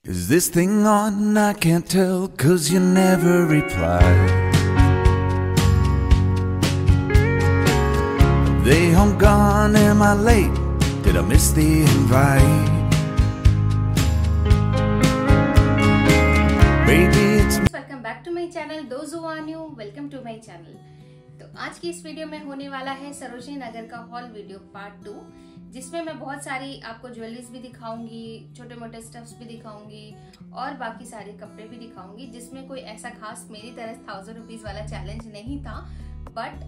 Is this thing on? I can't tell, 'cause you never reply. They home gone, am I late? Did I miss the invite? Baby, it's welcome back to my channel, those who are new, welcome to my channel. तो आज की इस video में होने वाला है सरोजनी नगर का hall video part 2, जिसमें मैं बहुत सारी आपको ज्वेलरीज भी दिखाऊंगी, छोटे मोटे स्टफ्स भी दिखाऊंगी और बाकी सारे कपड़े भी दिखाऊंगी, जिसमें कोई ऐसा खास मेरी तरह 1000 रुपीज वाला चैलेंज नहीं था, बट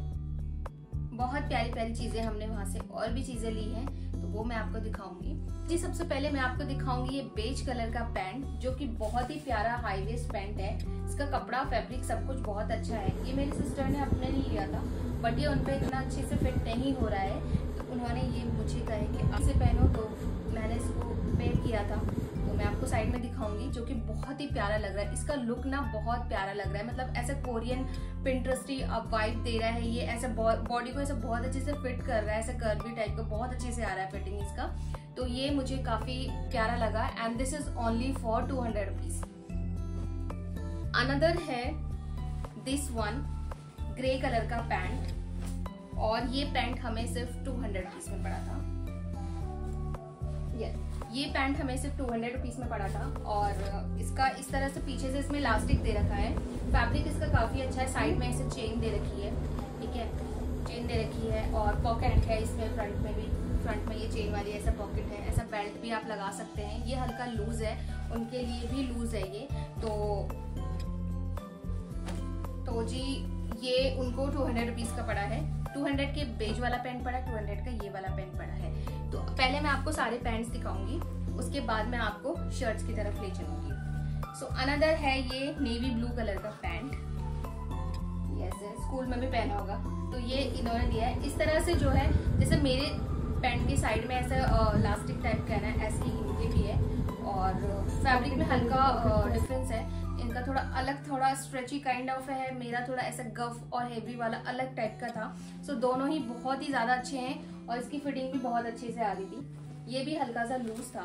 बहुत प्यारी प्यारी चीजें हमने वहां से और भी चीजें ली हैं, तो वो मैं आपको दिखाऊंगी जी। सबसे पहले मैं आपको दिखाऊंगी ये बेज कलर का पैंट, जो कि बहुत ही प्यारा हाई वेस्ट पैंट है। इसका कपड़ा, फैब्रिक सब कुछ बहुत अच्छा है। ये मेरी सिस्टर ने अपने लिए लिया था, बट ये उनपे इतना अच्छे से फिट नहीं हो रहा है, तो उन्होंने ये मुझे कहे कि आप इसे पहनो, तो मैंने इसको पेयर किया था। तो मैं आपको साइड में दिखाऊंगी, जो कि बहुत ही प्यारा लग रहा है। इसका लुक ना बहुत प्यारा लग रहा है, मतलब ऐसा कोरियन पिंटरेस्टी वाइब दे रहा है। ये ऐसा बॉडी को ऐसा बहुत अच्छे से फिट कर रहा है, ऐसा कर्वी टाइप का बहुत अच्छे से आ रहा है फिटिंग इसका। तो ये मुझे काफी प्यारा लगा, and this is only for 200 rupees. Another है दिस वन, ग्रे कलर का पैंट, और ये पैंट हमें सिर्फ 200 रुपीज में पड़ा था। ये पैंट हमें सिर्फ 200 रुपीज में पड़ा था, और इसका इस तरह से पीछे से इसमें इलास्टिक दे रखा है। फैब्रिक इसका काफी अच्छा है। साइड में ऐसे चेन दे रखी है, ठीक है, चेन दे रखी है, और पॉकेट है इसमें, फ्रंट में भी, फ्रंट में ये चेन वाली ऐसा पॉकेट है। ऐसा बेल्ट भी आप लगा सकते हैं। ये हल्का लूज है, उनके लिए भी लूज है ये। तो जी ये उनको 200 रुपीज का पड़ा है। 200 के बेज वाला पैंट पड़ा, 200 का ये वाला पैंट पड़ा है। तो पहले मैं आपको सारे पैंट्स दिखाऊंगी, उसके बाद मैं आपको शर्ट्स की तरफ ले चलूंगी। सो अनदर है ये नेवी ब्लू कलर का पैंट। यस, स्कूल में भी पहना होगा। तो ये इन्होंने दिया है इस तरह से, जो है जैसे मेरे पैंट की साइड में ऐसा इलास्टिक टाइप का है ना, ऐसे ही इनके भी है। और फैब्रिक में हल्का डिफरेंस है, इनका थोड़ा अलग, थोड़ा स्ट्रेची काइंड ऑफ है, मेरा थोड़ा ऐसा गफ और हेवी वाला अलग टाइप का था। सो दोनों ही बहुत ही ज्यादा अच्छे हैं, और इसकी फिटिंग भी बहुत अच्छे से आ रही थी। ये भी हल्का सा लूज था,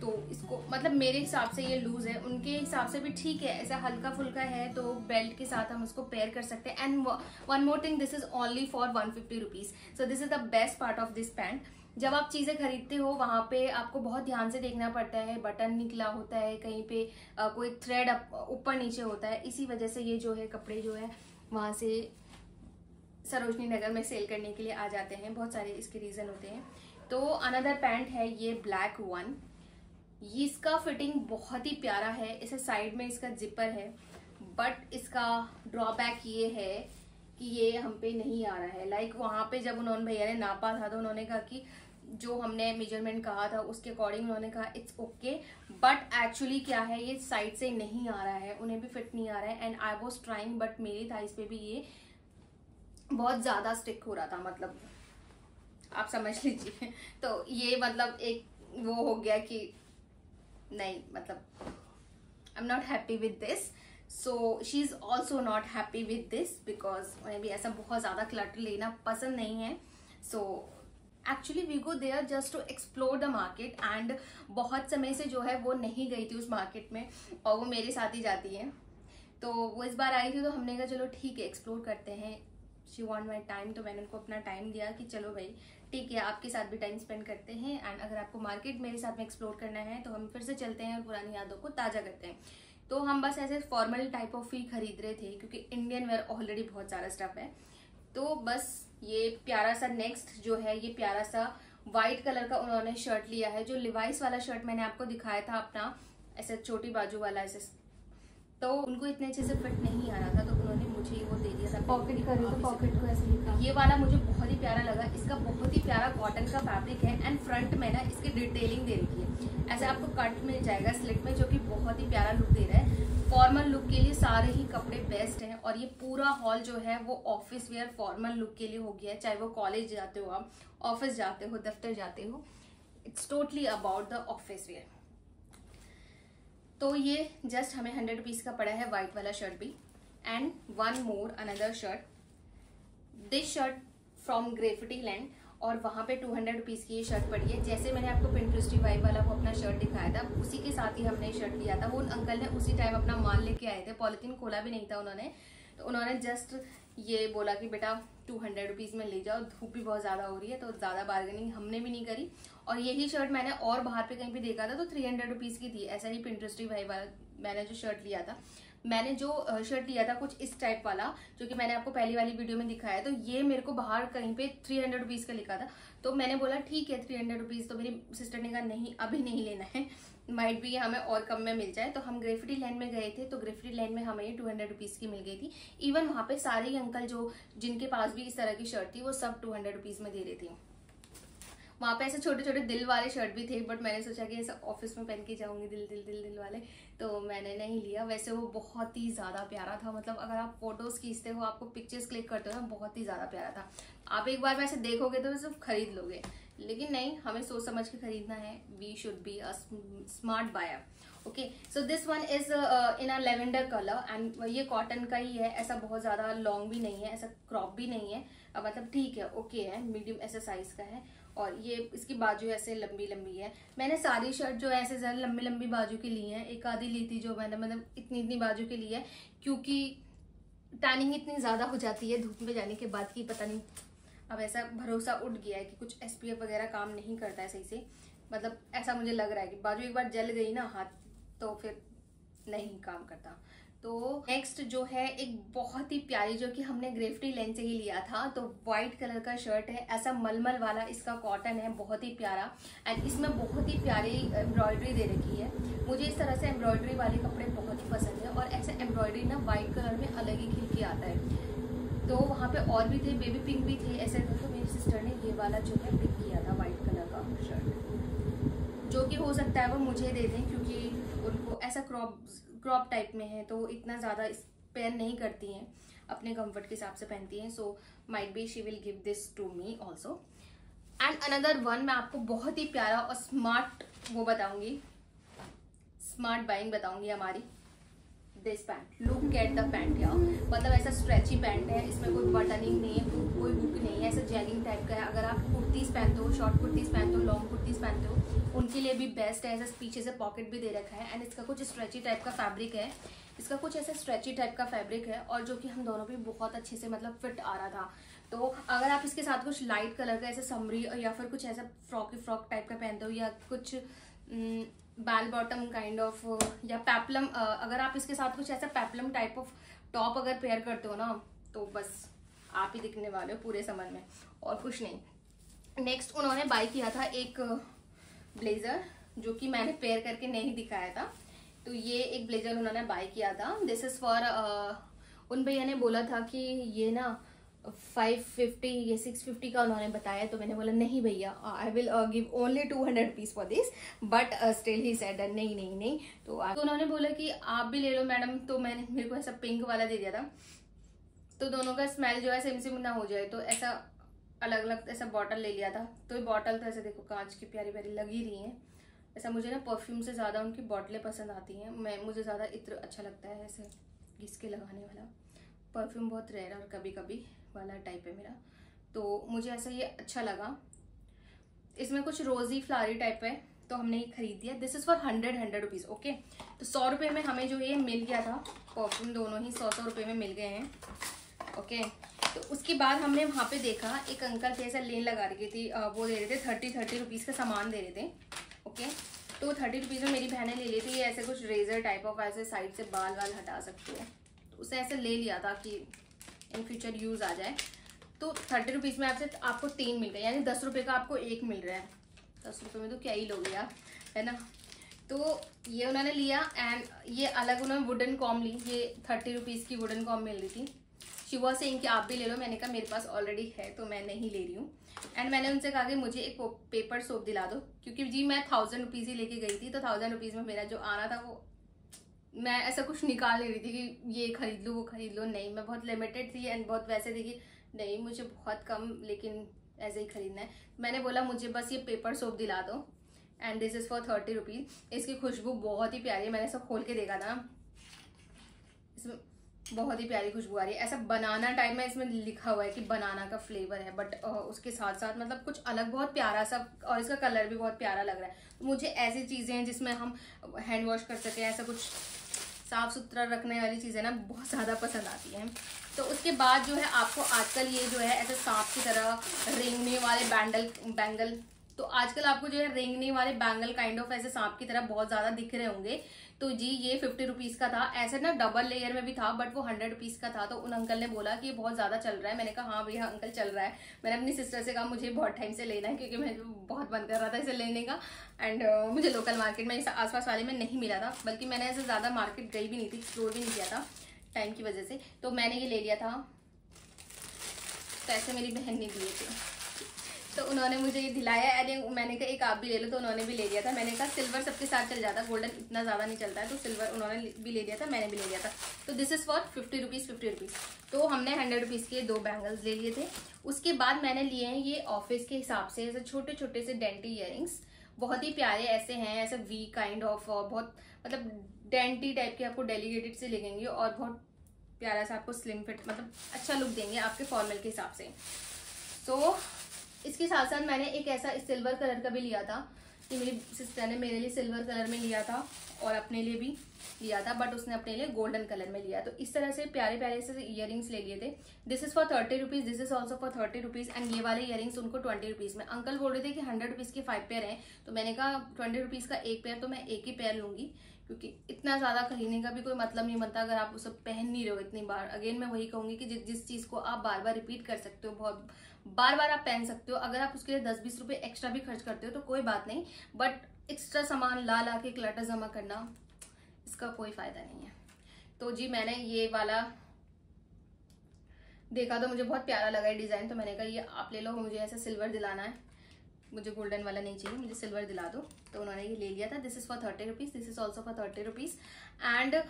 तो इसको मतलब मेरे हिसाब से ये लूज है, उनके हिसाब से भी ठीक है। ऐसा हल्का फुल्का है, तो बेल्ट के साथ हम उसको पेयर कर सकते हैं। And one more thing, this is only for 150 rupees. So this is the best part of this pant. जब आप चीजें खरीदते हो, वहां पे आपको बहुत ध्यान से देखना पड़ता है, बटन निकला होता है, कहीं पे कोई थ्रेड ऊपर नीचे होता है। इसी वजह से ये जो है कपड़े जो है वहां से सरोजनी नगर में सेल करने के लिए आ जाते हैं। बहुत सारे इसके रीजन होते हैं। तो अनदर पैंट है ये ब्लैक वन। ये इसका फिटिंग बहुत ही प्यारा है। इसे साइड में इसका जिपर है, बट इसका ड्रॉबैक ये है कि ये हम पे नहीं आ रहा है। लाइक वहां पे जब उन्होंने भैया ने नापा था, तो उन्होंने कहा कि जो हमने मेजरमेंट कहा था उसके अकॉर्डिंग उन्होंने कहा इट्स ओके, बट एक्चुअली क्या है, ये साइड से नहीं आ रहा है, उन्हें भी फिट नहीं आ रहा है। And I was trying, but मेरी थाइस पे भी ये बहुत ज्यादा स्टिक हो रहा था, मतलब आप समझ लीजिए। तो ये मतलब एक वो हो गया कि नहीं, मतलब I am not happy with this. So she is also not happy with this, because उन्हें भी ऐसा बहुत ज्यादा क्लटर लेना पसंद नहीं है। So actually we go there just to explore the market, and बहुत समय से जो है वो नहीं गई थी उस मार्केट में, और वो मेरे साथ ही जाती है। तो वो इस बार आई थी, तो हमने कहा चलो ठीक है, एक्सप्लोर करते हैं। शी वॉन्ट माई टाइम, तो मैंने उनको अपना टाइम दिया कि चलो भाई ठीक है, आपके साथ भी टाइम स्पेंड करते हैं, एंड अगर आपको मार्केट मेरे साथ में एक्सप्लोर करना है तो हम फिर से चलते हैं और पुरानी यादों को ताज़ा करते हैं। तो हम बस ऐसे फॉर्मल टाइप ऑफ ही खरीद रहे थे, क्योंकि इंडियन वेयर ऑलरेडी बहुत सारा स्टफ है। तो बस ये प्यारा सा नेक्स्ट जो है, ये प्यारा सा व्हाइट कलर का उन्होंने शर्ट लिया है, जो लिवाइस वाला शर्ट मैंने आपको दिखाया था अपना, ऐसे छोटी बाजू वाला ऐसे, तो उनको इतने अच्छे से फिट नहीं आ रहा था, तो उन्होंने मुझे वो दे दिया था। पॉकेट करे तो पॉकेट को ऐसे लिखा। ये वाला मुझे बहुत ही प्यारा लगा। इसका बहुत ही प्यारा कॉटन का फैब्रिक है, एंड फ्रंट में ना इसकी डिटेलिंग दे रखी है, ऐसे आपको कट मिल जाएगा स्लिट में, जो कि बहुत ही प्यारा लुक दे रहा है। फॉर्मल लुक के लिए सारे ही कपड़े बेस्ट हैं, और ये पूरा हॉल जो है वो ऑफिस वेयर फॉर्मल लुक के लिए हो गया है। चाहे वो कॉलेज जाते हो, आप ऑफिस जाते हो, दफ्तर जाते हो, it's totally about the office where. तो ये जस्ट हमें 100 रुपीज का पड़ा है, व्हाइट वाला शर्ट भी। And one more another shirt, this shirt from graffiti land, और वहाँ पे 200 रुपीज़ की ये शर्ट पड़ी है। जैसे मैंने आपको पिंटरेस्ट वाइब वाला वो अपना शर्ट दिखाया था, उसी के साथ ही हमने शर्ट लिया था। वो अंकल ने उसी टाइम अपना माल लेके आए थे, पॉलिथीन खोला भी नहीं था उन्होंने, तो उन्होंने जस्ट ये बोला कि बेटा 200 रुपीज़ में ले जाओ, धूप भी बहुत ज़्यादा हो रही है, तो ज़्यादा बार्गेनिंग हमने भी नहीं करी। और यही शर्ट मैंने और बाहर पे कहीं पे देखा था तो 300 रुपीज़ की थी। ऐसा ही पिंटरेस्ट वाइब वाला मैंने जो शर्ट लिया था, मैंने जो शर्ट लिया था कुछ इस टाइप वाला, जो कि मैंने आपको पहली वाली वीडियो में दिखाया, तो ये मेरे को बाहर कहीं पे 300 रुपीज़ का लिखा था। तो मैंने बोला ठीक है 300 रुपीज़, तो मेरी सिस्टर ने कहा नहीं अभी नहीं लेना है, माइट भी हमें और कम में मिल जाए। तो हम ग्रेफिटी लैंड में गए थे, तो ग्रेफिटी लैंड में हमें ये 200 रुपीज़ की मिल गई थी। इवन वहाँ पे सारे ही अंकल जो जिनके पास भी इस तरह की शर्ट थी वो सब 200 रुपीज़ में दे रहे थे। वहाँ पे ऐसे छोटे छोटे दिल वाले शर्ट भी थे, बट मैंने सोचा कि ऐसा ऑफिस में पहन के जाऊंगी दिल दिल दिल दिल वाले, तो मैंने नहीं लिया। वैसे वो बहुत ही ज़्यादा प्यारा था, मतलब अगर आप फोटोज़ खींचते हो, आपको पिक्चर्स क्लिक करते हो ना, बहुत ही ज़्यादा प्यारा था। आप एक बार वैसे देखोगे तो सिर्फ खरीद लोगे, लेकिन नहीं, हमें सोच समझ के खरीदना है। We should be a smart buyer. Okay, so this one is in a lavender colour and ये कॉटन का ही है। ऐसा बहुत ज़्यादा लॉन्ग भी नहीं है, ऐसा क्रॉप भी नहीं है, मतलब ठीक है, ओके है, मीडियम ऐसा साइज का है। और ये इसकी बाजू ऐसे लंबी लंबी है। मैंने सारी शर्ट जो ऐसे ज़्यादा लंबी लंबी बाजू की ली है, एक आधी ली थी जो मैंने मतलब इतनी इतनी बाजू की ली है, क्योंकि टैनिंग इतनी ज़्यादा हो जाती है धूप में जाने के बाद की पता नहीं, अब ऐसा भरोसा उठ गया है कि कुछ SPF वगैरह काम नहीं करता है सही से, मतलब ऐसा मुझे लग रहा है कि बाजू एक बार जल गई ना हाथ तो फिर नहीं काम करता। तो नेक्स्ट जो है एक बहुत ही प्यारी, जो कि हमने ग्रेफिटी लैंड से ही लिया था, तो व्हाइट कलर का शर्ट है, ऐसा मलमल वाला इसका कॉटन है, बहुत ही प्यारा। एंड इसमें बहुत ही प्यारी एम्ब्रॉयडरी दे रखी है। मुझे इस तरह से एम्ब्रॉयडरी वाले कपड़े बहुत ही पसंद है, और ऐसा एम्ब्रॉयडरी ना व्हाइट कलर में अलग ही खिल के आता है। तो वहाँ पे और भी थे, बेबी पिंक भी थे ऐसे। तो मेरी सिस्टर ने ये वाला जो है पिक किया था व्हाइट कलर का शर्ट, जो कि हो सकता है वो मुझे दे दें, क्योंकि उनको ऐसा क्रॉप टाइप में है, तो इतना ज़्यादा पेयर नहीं करती हैं, अपने कंफर्ट के हिसाब से पहनती हैं। So might be she will give this to me also. And another one मैं आपको बहुत ही प्यारा और स्मार्ट वो बताऊंगी, स्मार्ट बाइंग बताऊंगी हमारी। This pant, look at the pant यार, मतलब ऐसा स्ट्रेची पैंट है, इसमें कोई बटनिंग नहीं है, कोई हुक नहीं है, ऐसा जैगिंग टाइप का है। अगर आप कुर्तीज पहनते हो, शॉर्ट कुर्तीज पहनते हो, लॉन्ग कुर्तीज पहनते हो, उनके लिए भी बेस्ट है। ऐसा पीछे से पॉकेट भी दे रखा है, एंड इसका कुछ स्ट्रेची टाइप का फैब्रिक है, इसका कुछ ऐसा स्ट्रेची टाइप का फैब्रिक है, और जो कि हम दोनों भी बहुत अच्छे से मतलब फिट आ रहा था। तो अगर आप इसके साथ कुछ लाइट कलर का ऐसा समरी या फिर कुछ ऐसा फ्रॉक टाइप का पहनते हो, या कुछ बैल बॉटम काइंड ऑफ, या पेप्लम, अगर आप इसके साथ कुछ ऐसा पेप्लम टाइप ऑफ टॉप अगर पेयर करते हो ना, तो बस आप ही दिखने वाले हो पूरे समर में, और कुछ नहीं। नेक्स्ट उन्होंने बाय किया था एक ब्लेजर, जो कि मैंने पेयर करके नहीं दिखाया था। तो ये एक ब्लेजर उन्होंने बाय किया था। दिस इज फॉर, उन भैया ने बोला था कि ये ना 550 या 650 का उन्होंने बताया, तो मैंने बोला नहीं भैया, I will give only 200 rupees for this, but still he said नहीं नहीं नहीं। तो उन्होंने बोला कि आप भी ले लो मैडम, तो मैंने मेरे को ऐसा पिंक वाला दे दिया था, तो दोनों का स्मेल जो है सेम सेम ना हो जाए, तो ऐसा अलग अलग ऐसा बॉटल ले लिया था। तो ये बॉटल तो ऐसे देखो कांच की प्यारी प्यारी लगी रही हैं। ऐसा मुझे ना परफ्यूम से ज़्यादा उनकी बॉटलें पसंद आती हैं, मुझे ज़्यादा इत्र अच्छा लगता है, ऐसे घिस के लगाने वाला परफ्यूम बहुत रेयर और कभी कभी वाला टाइप है मेरा, तो मुझे ऐसा ये अच्छा लगा। इसमें कुछ रोजी फ्लावरी टाइप है, तो हमने ये खरीद दिया। This is for 100 rupees. Okay, तो 100 रुपये में हमें जो ये मिल गया था, परफ्यूम दोनों ही 100 रुपये में मिल गए हैं। ओके, तो उसके बाद हमने वहाँ पे देखा एक अंकल थे, ऐसा लेन लगा रखी थी, वो दे रहे थे 30 रुपीज़ का सामान दे रहे थे। ओके, तो 30 रुपीज़ में मेरी बहनें ले ली थी ऐसे कुछ रेजर टाइप ऑफ, ऐसे साइड से बाल हटा सकते हो, तो उसे ऐसे ले लिया था कि इन फ्यूचर यूज़ आ जाए। तो 30 रुपीज़ में आपको 3 मिल गए, यानी 10 रुपये का आपको 1 मिल रहा है। 10 रुपये में तो क्या ही लोगे यार, है ना। तो ये उन्होंने लिया, एंड ये अलग उन्होंने वुडन कॉम ली, ये 30 रुपीज़ की वुडन कॉम मिल रही थी। शिवा सिंह कि आप भी ले लो, मैंने कहा मेरे पास ऑलरेडी है तो मैं नहीं ले रही हूँ। एंड मैंने उनसे कहा कि मुझे एक पेपर सोप दिला दो, क्योंकि जी मैं 1000 रुपीज़ ही लेके गई थी, तो 1000 रुपीज़ में मेरा जो आना था वो मैं ऐसा कुछ निकाल नहीं रही थी कि ये खरीद लो वो खरीद लो, नहीं, मैं बहुत लिमिटेड थी एंड बहुत वैसे थी कि नहीं मुझे बहुत कम लेकिन ऐसे ही खरीदना है। मैंने बोला मुझे बस ये पेपर सोप दिला दो, and this is for 30 rupees. इसकी खुशबू बहुत ही प्यारी है, मैंने सब खोल के देखा था, इसमें बहुत ही प्यारी खुशबू आ रही है। ऐसा बनाना टाइप में इसमें लिखा हुआ है कि बनाना का फ्लेवर है, बट उसके साथ साथ मतलब कुछ अलग बहुत प्यारा सा, और इसका कलर भी बहुत प्यारा लग रहा है। तो मुझे ऐसी चीजें हैं जिसमें हम हैंड वॉश कर सकें, ऐसा कुछ साफ सुथरा रखने वाली चीजें ना बहुत ज्यादा पसंद आती हैं। तो उसके बाद जो है आपको आजकल ये जो है ऐसे सांप की तरह रेंगने वाले बैंगल, तो आजकल आपको जो है रेंगने वाले बैंगल काइंड ऑफ ऐसे सांप की तरह बहुत ज्यादा दिख रहे होंगे। तो जी ये 50 रुपीज का था। ऐसे ना डबल लेयर में भी था, बट वो 100 रुपीज का था। तो उन अंकल ने बोला कि ये बहुत ज्यादा चल रहा है। मैंने कहा हाँ भैया अंकल चल रहा है। मैंने अपनी सिस्टर से कहा मुझे बहुत टाइम से लेना है, क्योंकि मैं बहुत मन कर रहा था इसे लेने का। एंड मुझे लोकल मार्केट में आसपास वाले में नहीं मिला था, बल्कि मैंने ऐसे ज्यादा मार्केट गई भी नहीं थी, एक्सप्लोर भी नहीं किया था टाइम की वजह से। तो मैंने ये ले लिया था। पैसे मेरी बहन ने दिए थे, तो उन्होंने मुझे ये दिलाया। अरे मैंने कहा एक आप भी ले लो, तो उन्होंने भी ले लिया था। मैंने कहा सिल्वर सबके साथ चल जाता, गोल्डन इतना ज्यादा नहीं चलता है, तो सिल्वर उन्होंने भी ले लिया था, मैंने भी ले लिया था। तो this is for 50 rupees 50 rupees. तो हमने 100 रुपीज के 2 बैंगल्स ले लिए थे। उसके बाद मैंने लिए हैं ये ऑफिस के हिसाब से ऐसे छोटे छोटे से डेंटी इयरिंग्स, बहुत ही प्यारे ऐसे हैं, ऐसे वी काइंड ऑफ, बहुत मतलब डेंटी टाइप के आपको डेलीगेटेड से लगेंगे, और बहुत प्यारा सा आपको स्लिम फिट मतलब अच्छा लुक देंगे आपके फॉर्मल के हिसाब से। तो इसके साथ साथ मैंने एक ऐसा सिल्वर कलर का भी लिया था, कि मेरी सिस्टर ने मेरे लिए सिल्वर कलर में लिया था और अपने लिए भी लिया था, बट उसने अपने लिए गोल्डन कलर में लिया। तो इस तरह से प्यारे प्यारे से इयरिंग्स ले लिए थे। This is for 30 rupees, this is also for 30 rupees. And ये वाले इयरिंग्स उनको 20 रुपीज में। अंकल बोल रहे थे कि 100 रुपीज के 5 पेयर हैं, तो मैंने कहा 20 रुपीज का एक पेयर, तो मैं एक ही पेयर लूंगी, क्योंकि इतना ज्यादा खरीदने का भी कोई मतलब नहीं बनता अगर आप उसे पहन नहीं रहे हो इतनी बार। अगेन मैं वही कहूंगी कि जिस चीज को आप बार बार रिपीट कर सकते हो, बहुत बार बार आप पहन सकते हो, अगर आप उसके लिए 10-20 रुपए एक्स्ट्रा भी खर्च करते हो तो कोई बात नहीं, बट एक्स्ट्रा सामान ला ला के क्लटर जमा करना, इसका कोई फायदा नहीं है। तो जी मैंने ये वाला देखा तो मुझे बहुत प्यारा लगा है डिजाइन, तो मैंने कहा ये आप ले लो, मुझे ऐसा सिल्वर दिलाना है, मुझे गोल्डन वाला नहीं चाहिए, मुझे सिल्वर दिला दो। तो उन्होंने ये ले लिया था। This is for 30 rupees, this is also for 30 rupees. And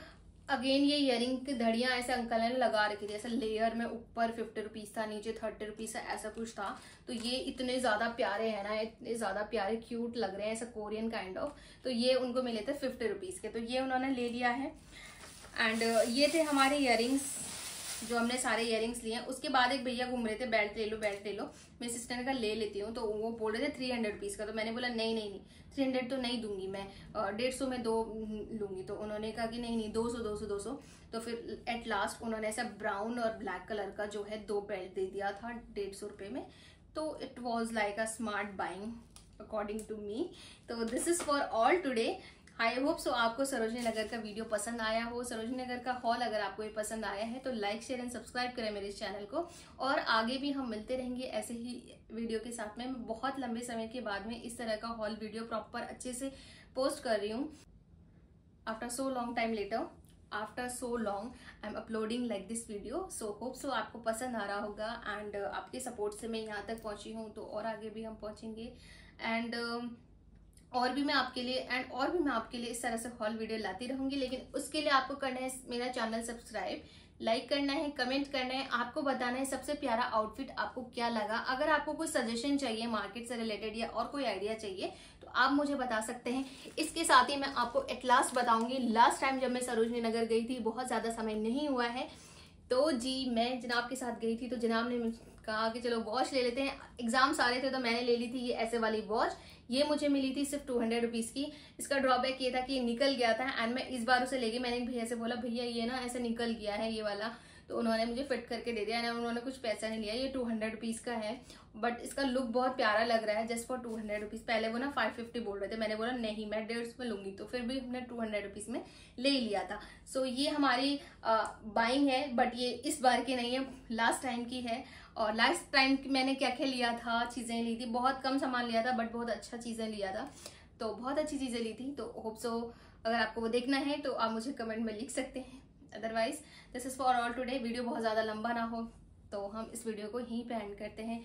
again ये इयरिंग की धड़ियां ऐसे अंकल ने लगा रखी थी, ऐसा लेयर में, ऊपर 50 रुपीज था, नीचे 30 रुपीज था, ऐसा कुछ था। तो ये इतने ज्यादा प्यारे हैं ना, इतने ज्यादा प्यारे क्यूट लग रहे हैं, ऐसा कोरियन काइंड ऑफ। तो ये उनको मिले थे 50 रुपीज के, तो ये उन्होंने ले लिया है। एंड ये थे हमारे इयरिंग्स, जो हमने सारे इयरिंग्स लिए हैं। उसके बाद एक भैया घूम रहे थे, बेल्ट ले लो बेल्ट ले लो। मेरी सिस्टर ने कहा ले लेती हूँ, तो वो बोल रहे थे 300 रुपीज का। तो मैंने बोला नहीं नहीं नहीं 300 तो नहीं दूंगी मैं, 150 में 2 लूंगी। तो उन्होंने कहा कि नहीं नहीं 200 200 200। तो फिर एट लास्ट उन्होंने ऐसा ब्राउन और ब्लैक कलर का जो है 2 बेल्ट दे दिया था 150 रुपये में। तो it was like a smart buying according to me. तो this is for all today. I hope so आपको सरोजनी नगर का वीडियो पसंद आया हो। सरोजनी नगर का हॉल अगर आपको ये पसंद आया है तो लाइक शेयर एंड सब्सक्राइब करें मेरे इस चैनल को, और आगे भी हम मिलते रहेंगे ऐसे ही वीडियो के साथ में। मैं बहुत लंबे समय के बाद में इस तरह का हॉल वीडियो प्रॉपर अच्छे से पोस्ट कर रही हूँ। After so long time later, after so long I am uploading like this video. So hope so आपको पसंद आ रहा होगा। एंड आपके सपोर्ट से मैं यहाँ तक पहुंची हूँ, तो और आगे भी हम पहुंचेंगे। एंड और भी मैं आपके लिए इस तरह से हॉल वीडियो लाती रहूंगी। लेकिन उसके लिए आपको करना है मेरा चैनल सब्सक्राइब, लाइक करना है, कमेंट करना है, आपको बताना है सबसे प्यारा आउटफिट आपको क्या लगा। अगर आपको कोई सजेशन चाहिए मार्केट से रिलेटेड या और कोई आइडिया चाहिए तो आप मुझे बता सकते हैं। इसके साथ ही मैं आपको एट लास्ट बताऊंगी, लास्ट टाइम जब मैं सरोजनी नगर गई थी, बहुत ज्यादा समय नहीं हुआ है, तो जी मैं जनाब के साथ गई थी। तो जनाब ने कहा कि चलो वॉच ले लेते हैं, एग्जाम्स आ रहे थे तो मैंने ले ली थी ये ऐसे वाली वॉच। ये मुझे मिली थी सिर्फ 200 रुपीज की। इसका ड्रॉबैक ये था कि ये निकल गया था, एंड मैं इस बार उसे लेके मैंने भैया से बोला भैया ये ना ऐसे निकल गया है ये वाला, तो उन्होंने मुझे फिट करके दे दिया। एंड उन्होंने कुछ पैसा नहीं लिया। ये 200 रुपीज का है, बट इसका लुक बहुत प्यारा लग रहा है जस्ट फॉर 200 रुपीज। पहले वो ना 550 बोल रहे थे, मैंने बोला नहीं मैं 150 में लूंगी, तो फिर भी हमने 200 रुपीज में ले लिया था। सो ये हमारी बाइंग है, बट ये इस बार की नहीं है, लास्ट टाइम की है। और लास्ट टाइम मैंने क्या क्या लिया था, चीजें ली थी, बहुत कम सामान लिया था, बट बहुत अच्छा चीजें लिया था, तो बहुत अच्छी चीजें ली थी। तो होप सो अगर आपको वो देखना है तो आप मुझे कमेंट में लिख सकते हैं। Otherwise this is for all today. Video बहुत ज्यादा लंबा ना हो तो हम इस वीडियो को यहीं पे एंड करते हैं।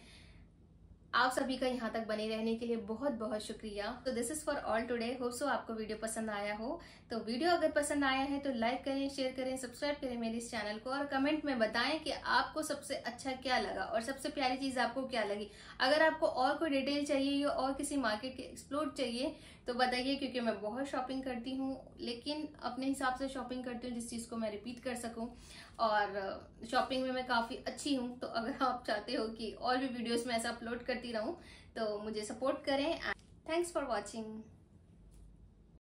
आप सभी का यहाँ तक बने रहने के लिए बहुत बहुत शुक्रिया। तो this is for all today. Hope so आपको वीडियो पसंद आया हो। तो वीडियो अगर पसंद आया है तो लाइक करें, शेयर करें, सब्सक्राइब करें मेरे इस चैनल को, और कमेंट में बताएं कि आपको सबसे अच्छा क्या लगा और सबसे प्यारी चीज आपको क्या लगी। अगर आपको और कोई डिटेल चाहिए या और किसी मार्केट के एक्सप्लोर चाहिए तो बताइए, क्योंकि मैं बहुत शॉपिंग करती हूँ, लेकिन अपने हिसाब से शॉपिंग करती हूँ जिस चीज़ को मैं रिपीट कर सकूँ, और शॉपिंग में मैं काफ़ी अच्छी हूँ। तो अगर आप चाहते हो कि और भी वीडियोस में ऐसा अपलोड करती रहूँ तो मुझे सपोर्ट करें। Thanks for watching.